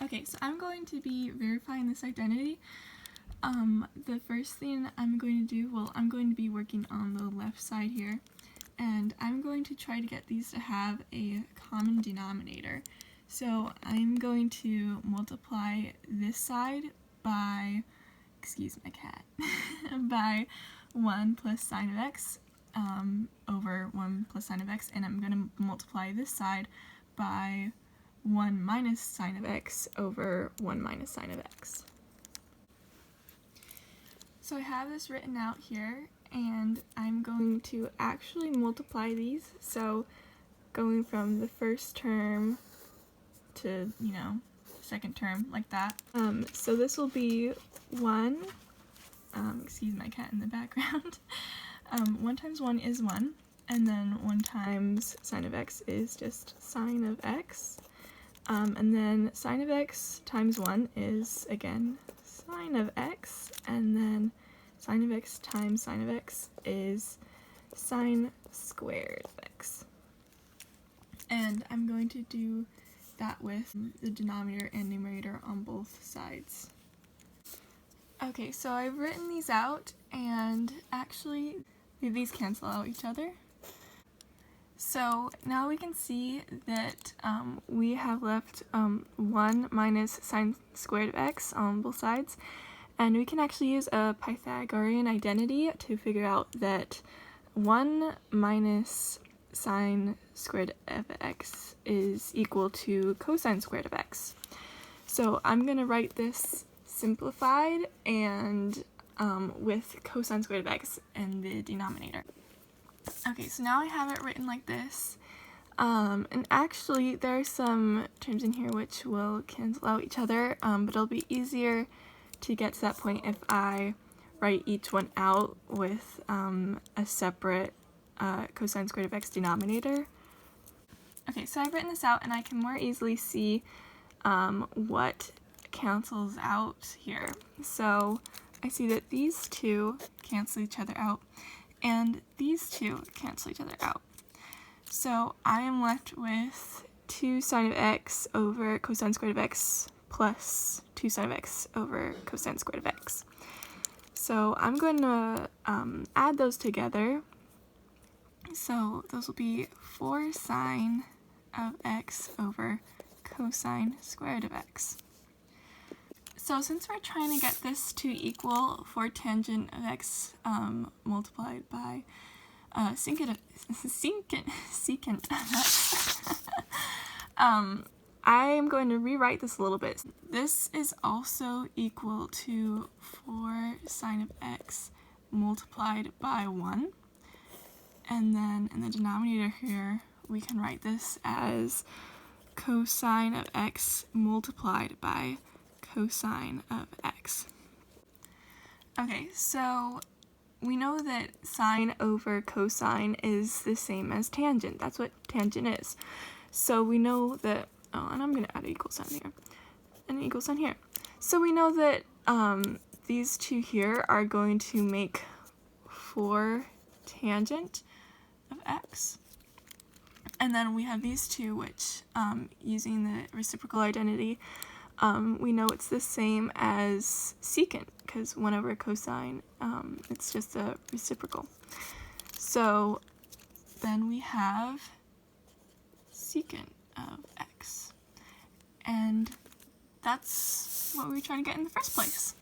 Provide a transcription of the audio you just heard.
Okay, so I'm going to be verifying this identity. The first thing I'm going to do, I'm going to be working on the left side here, and I'm going to try to get these to have a common denominator. So I'm going to multiply this side by, excuse my cat, by 1 plus sine of x over 1 plus sine of x, and I'm going to multiply this side by 1 minus sine of x over 1 minus sine of x. So I have this written out here, and I'm going to actually multiply these, so going from the first term to, second term, like that. So this will be 1, excuse my cat in the background, 1 times 1 is 1, and then 1 times sine of x is just sine of x, and then sine of x times 1 is, again, sine of x, and then sine of x times sine of x is sine squared of x. And I'm going to do that with the denominator and numerator on both sides. Okay, so I've written these out, and actually these cancel out each other. So now we can see that we have left 1 minus sine squared of x on both sides, and we can actually use a Pythagorean identity to figure out that 1 minus sine squared of x is equal to cosine squared of x. So I'm going to write this simplified and with cosine squared of x in the denominator. Okay, so now I have it written like this, and actually there are some terms in here which will cancel out each other, but it'll be easier to get to that point if I write each one out with a separate cosine squared of x denominator. Okay, so I've written this out, and I can more easily see what cancels out here. So I see that these two cancel each other out, and these two cancel each other out. So I am left with 2 sine of x over cosine squared of x plus 2 sine of x over cosine squared of x. So I'm going to add those together. So those will be 4 sine of x over cosine squared of x. So since we're trying to get this to equal 4 tangent of x multiplied by secant of x, I am going to rewrite this a little bit. This is also equal to 4 sine of x multiplied by 1. And then in the denominator here, we can write this as cosine of x multiplied by cosine of x. Okay, so we know that sine over cosine is the same as tangent. That's what tangent is. So we know that, and I'm going to add an equal sign here, and an equal sign here. So we know that these two here are going to make 4 tangent of x. And then we have these two, which, using the reciprocal identity, we know it's the same as secant, because 1 over cosine, it's just a reciprocal. So then we have secant of x. And that's what we were trying to get in the first place.